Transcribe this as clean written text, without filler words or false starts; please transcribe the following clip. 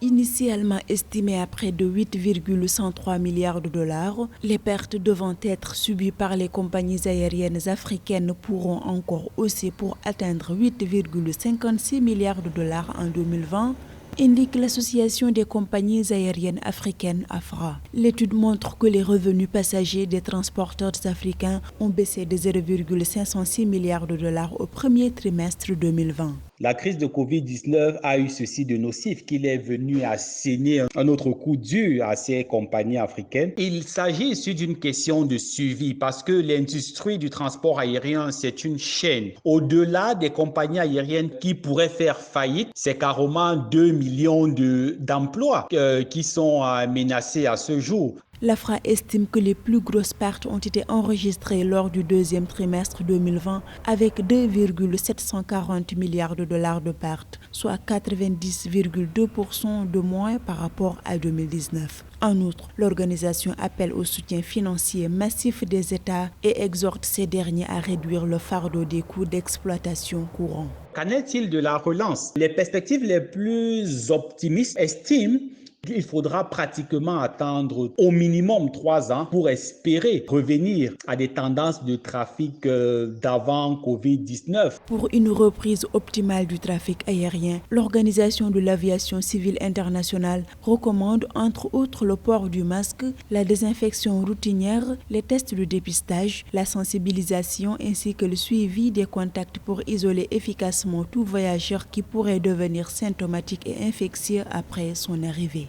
Initialement estimé à près de 8,103 milliards de dollars, les pertes devant être subies par les compagnies aériennes africaines pourront encore hausser pour atteindre 8,56 milliards de dollars en 2020, indique l'Association des compagnies aériennes africaines AFRA. L'étude montre que les revenus passagers des transporteurs africains ont baissé de 0,506 milliards de dollars au premier trimestre 2020. La crise de Covid-19 a eu ceci de nocif qu'il est venu asséner un autre coup dur à ces compagnies africaines. Il s'agit ici d'une question de suivi parce que l'industrie du transport aérien, c'est une chaîne. Au-delà des compagnies aériennes qui pourraient faire faillite, c'est carrément 2 millions d'emplois qui sont menacés à ce jour. L'AFRA estime que les plus grosses pertes ont été enregistrées lors du deuxième trimestre 2020 avec 2,740 milliards de dollars de pertes, soit 90,2% de moins par rapport à 2019. En outre, l'organisation appelle au soutien financier massif des États et exhorte ces derniers à réduire le fardeau des coûts d'exploitation courants. Qu'en est-il de la relance? Les perspectives les plus optimistes estiment qu'il faudra pratiquement attendre au minimum 3 ans pour espérer revenir à des tendances de trafic d'avant Covid-19. Pour une reprise optimale du trafic aérien, l'Organisation de l'aviation civile internationale recommande entre autres le port du masque, la désinfection routinière, les tests de dépistage, la sensibilisation ainsi que le suivi des contacts pour isoler efficacement tout voyageur qui pourrait devenir symptomatique et infectieux après son arrivée.